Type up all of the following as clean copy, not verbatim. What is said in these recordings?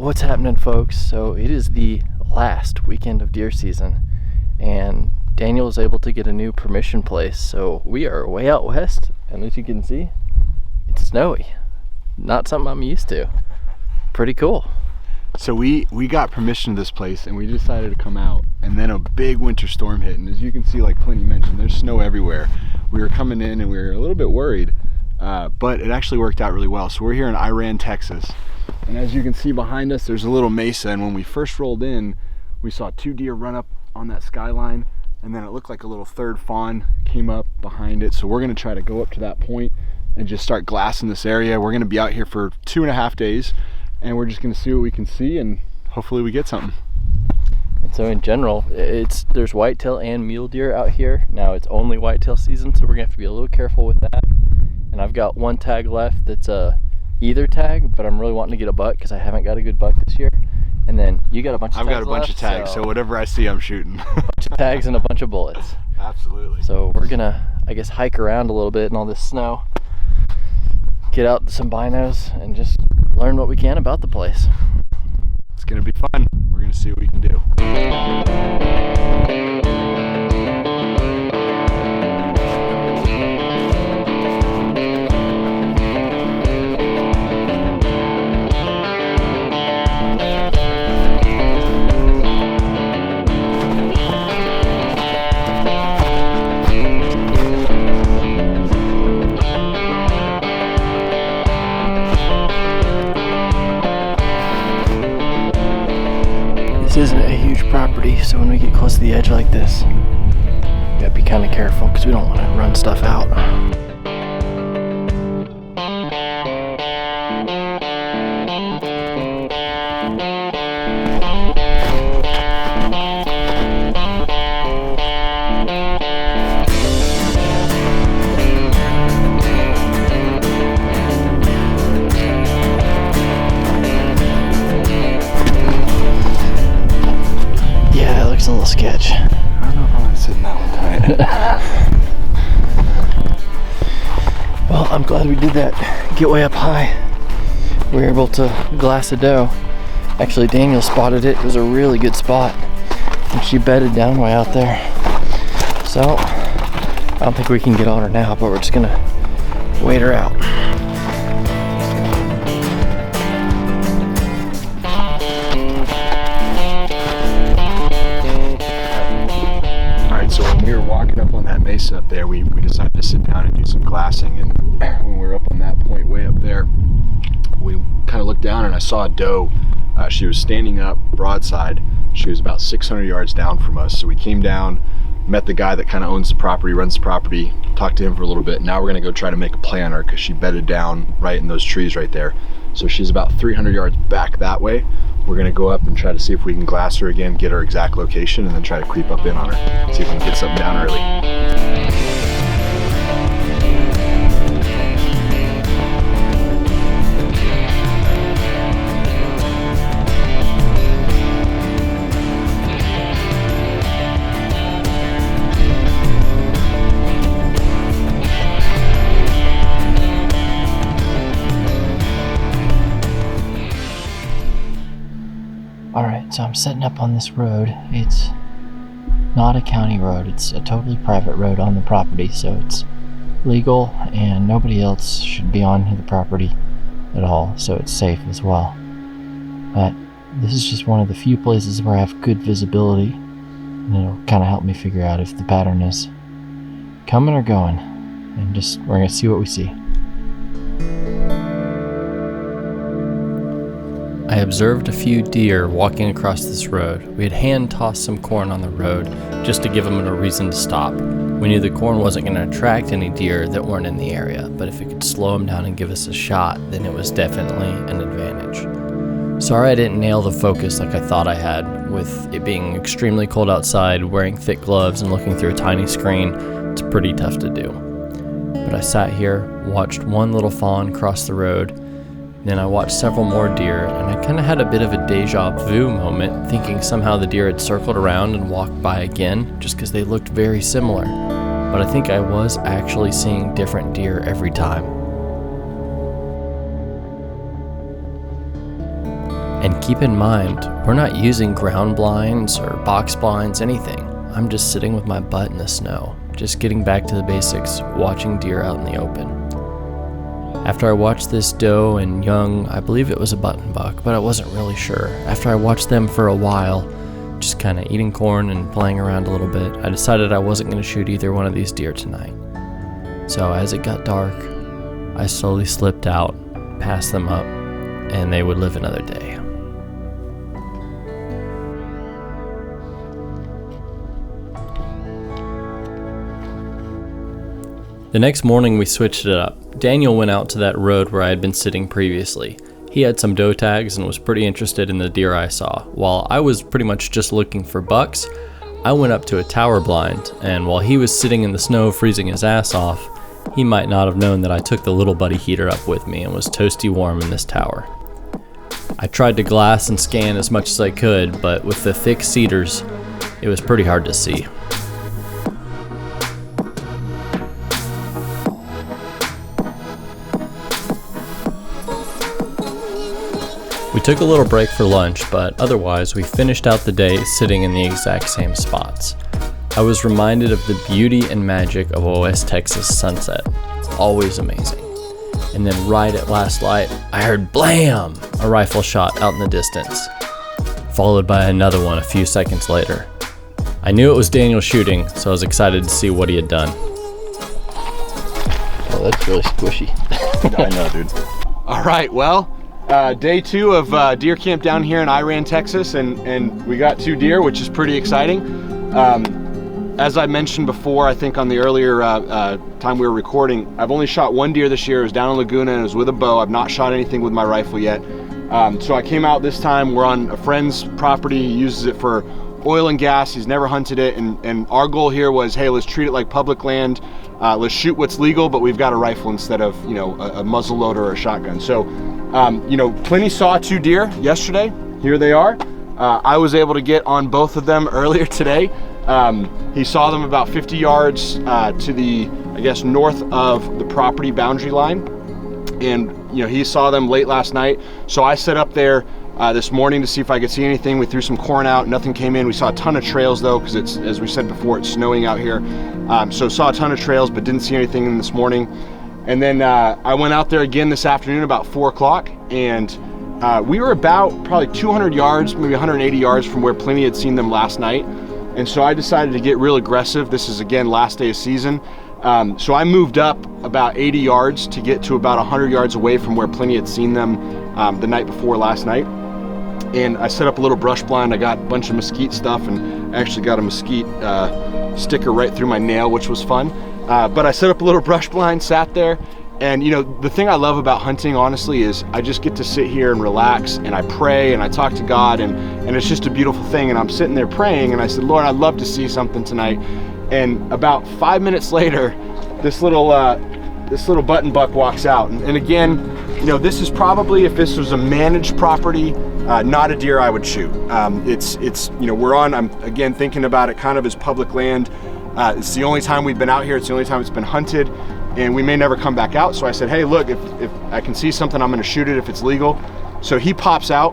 Alright, what's happening, folks? So it is the last weekend of deer season, and Daniel is able to get a new permission place, so we are way out west, and as you can see, it's snowy. Not something I'm used to. Pretty cool. So we got permission to this place and we decided to come out, and then a big winter storm hit, and as you can see, like Pliny mentioned, there's snow everywhere. We were coming in and we were a little bit worried, but it actually worked out really well. So we're here in Iran, Texas, and as you can see behind us, there's a little mesa, and when we first rolled in, we saw 2 deer run up on that skyline, and then it looked like a little third fawn came up behind it. So we're gonna try to go up to that point and just start glassing this area. We're gonna be out here for 2.5 days, and we're just gonna see what we can see, and hopefully we get something. And so in general, there's whitetail and mule deer out here. Now it's only whitetail season, so we're gonna have to be a little careful with that. And I've got 1 tag left that's a either tag, but I'm really wanting to get a buck because I haven't got a good buck this year. And then you got a bunch of tags I've got a bunch left, of tags, so whatever I see, I'm shooting. A bunch of tags and a bunch of bullets. Absolutely. So we're gonna, I guess, hike around a little bit in all this snow, get out some binos, and just learn what we can about the place. It's gonna be fun. We're gonna see what we can do. This isn't a huge property, so when we get close to the edge like this, we gotta be kind of careful because we don't want to run stuff out. A little sketch. I don't know how I'm sitting that one tonight. Well, I'm glad we did that. Get way up high. We were able to glass a doe. Actually, Daniel spotted it. It was a really good spot, and she bedded down way out there. So I don't think we can get on her now, but we're just gonna wait her out. So when we were walking up on that mesa up there, we decided to sit down and do some glassing, and when we were up on that point way up there, we kind of looked down and I saw a doe. She was standing up broadside. She was about 600 yards down from us. So we came down, met the guy that kind of owns the property, runs the property, talked to him for a little bit. Now we're gonna go try to make a play on her because she bedded down right in those trees right there. So she's about 300 yards back that way. We're gonna go up and try to see if we can glass her again, get her exact location, and then try to creep up in on her, see if we can get something down early. Alright, so I'm setting up on this road. It's not a county road, it's a totally private road on the property, so it's legal and nobody else should be on the property at all, so it's safe as well. But this is just one of the few places where I have good visibility, and it'll kind of help me figure out if the pattern is coming or going, and we're gonna see what we see. I observed a few deer walking across this road. We had hand-tossed some corn on the road just to give them a reason to stop. We knew the corn wasn't going to attract any deer that weren't in the area, but if it could slow them down and give us a shot, then it was definitely an advantage. Sorry I didn't nail the focus like I thought I had. With it being extremely cold outside, wearing thick gloves and looking through a tiny screen, it's pretty tough to do. But I sat here, watched one little fawn cross the road. Then I watched several more deer, and I kind of had a bit of a deja vu moment, thinking somehow the deer had circled around and walked by again, just because they looked very similar. But I think I was actually seeing different deer every time. And keep in mind, we're not using ground blinds or box blinds, anything. I'm just sitting with my butt in the snow, just getting back to the basics, watching deer out in the open. After I watched this doe and young, I believe it was a button buck, but I wasn't really sure. After I watched them for a while, just kind of eating corn and playing around a little bit, I decided I wasn't going to shoot either one of these deer tonight. So as it got dark, I slowly slipped out, passed them up, and they would live another day. The next morning we switched it up. Daniel went out to that road where I had been sitting previously. He had some doe tags and was pretty interested in the deer I saw. While I was pretty much just looking for bucks, I went up to a tower blind, and while he was sitting in the snow freezing his ass off, he might not have known that I took the little buddy heater up with me and was toasty warm in this tower. I tried to glass and scan as much as I could, but with the thick cedars, it was pretty hard to see. We took a little break for lunch, but otherwise we finished out the day sitting in the exact same spots. I was reminded of the beauty and magic of a West Texas sunset. It's always amazing. And then right at last light, I heard blam! A rifle shot out in the distance, followed by another one a few seconds later. I knew it was Daniel shooting, so I was excited to see what he had done. Oh, that's really squishy. I know, dude. All right, well, day 2 of deer camp down here in Iran, Texas, and we got 2 deer, which is pretty exciting. As I mentioned before, I think on the earlier time we were recording, I've only shot 1 deer this year. It was down in Laguna and it was with a bow. I've not shot anything with my rifle yet. So I came out this time. We're on a friend's property. He uses it for oil and gas. He's never hunted it, and our goal here was, hey, let's treat it like public land. Let's shoot what's legal, but we've got a rifle instead of, you know, a muzzle loader or a shotgun. So, you know, Pliny saw 2 deer yesterday. Here they are. I was able to get on both of them earlier today. He saw them about 50 yards to the, I guess, north of the property boundary line. And, you know, he saw them late last night. So I set up there this morning to see if I could see anything. We threw some corn out, nothing came in. We saw a ton of trails though, because it's, as we said before, it's snowing out here. So saw a ton of trails, but didn't see anything in this morning. And then I went out there again this afternoon about 4 o'clock, and we were about probably 200 yards, maybe 180 yards from where Pliny had seen them last night. And so I decided to get real aggressive. This is, again, last day of season. So I moved up about 80 yards to get to about 100 yards away from where Pliny had seen them the night before last night. And I set up a little brush blind. I got a bunch of mesquite stuff and actually got a mesquite sticker right through my nail, which was fun. But I set up a little brush blind, sat there. And, you know, the thing I love about hunting, honestly, is I just get to sit here and relax, and I pray and I talk to God, and it's just a beautiful thing. And I'm sitting there praying, and I said, Lord, I'd love to see something tonight. And about 5 minutes later, this little button buck walks out. And again, you know, this is probably, if this was a managed property, not a deer I would shoot. It's you know, I'm again thinking about it kind of as public land. It's the only time we've been out here. It's the only time it's been hunted, and we may never come back out. So I said, hey, look, if I can see something, I'm going to shoot it if it's legal. So he pops out.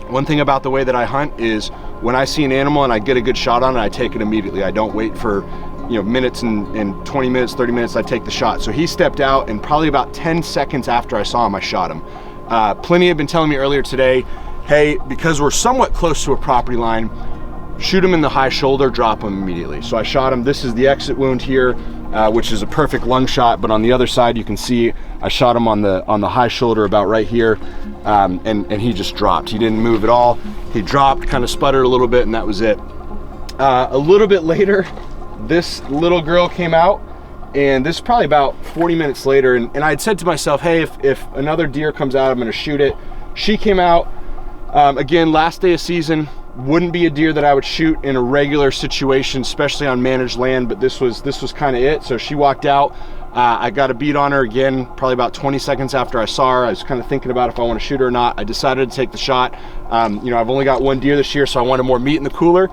One thing about the way that I hunt is when I see an animal and I get a good shot on it, I take it immediately. I don't wait for, you know, minutes and 20 minutes, 30 minutes, I take the shot. So he stepped out, and probably about 10 seconds after I saw him, I shot him. Pliny had been telling me earlier today, hey, because we're somewhat close to a property line, shoot him in the high shoulder, drop him immediately. So I shot him. This is the exit wound here, which is a perfect lung shot, but on the other side you can see I shot him on the high shoulder about right here, and he just dropped. He didn't move at all. He dropped, kind of sputtered a little bit, and that was it. A little bit later, this little girl came out, and this is probably about 40 minutes later, and I had said to myself, hey, if another deer comes out, I'm going to shoot it. She came out, again, last day of season. Wouldn't be a deer that I would shoot in a regular situation, especially on managed land, but this was kind of it. So she walked out. I got a beat on her again, probably about 20 seconds after I saw her. I was kind of thinking about if I want to shoot her or not. I decided to take the shot. You know, I've only got 1 deer this year, so I wanted more meat in the cooler.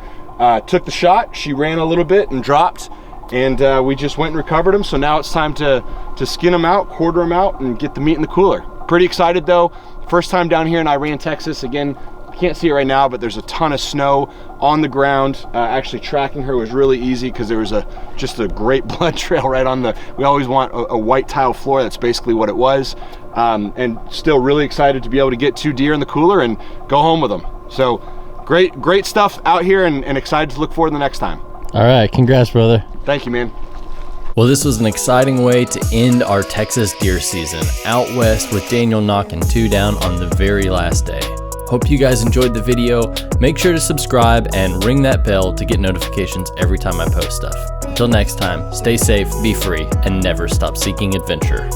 Took the shot. She ran a little bit and dropped, and we just went and recovered them. So now it's time to skin them out, quarter them out, and get the meat in the cooler. Pretty excited though. First time down here in Iran, Texas. Again, can't see it right now, but there's a ton of snow on the ground. Actually tracking her was really easy because there was just a great blood trail right on we always want a white tile floor. That's basically what it was. And still really excited to be able to get 2 deer in the cooler and go home with them. So great stuff out here, and excited to look forward to the next time. All right, congrats, brother. Thank you, man. Well, this was an exciting way to end our Texas deer season, out west with Daniel knocking 2 down on the very last day. Hope you guys enjoyed the video. Make sure to subscribe and ring that bell to get notifications every time I post stuff. Until next time, stay safe, be free, and never stop seeking adventure.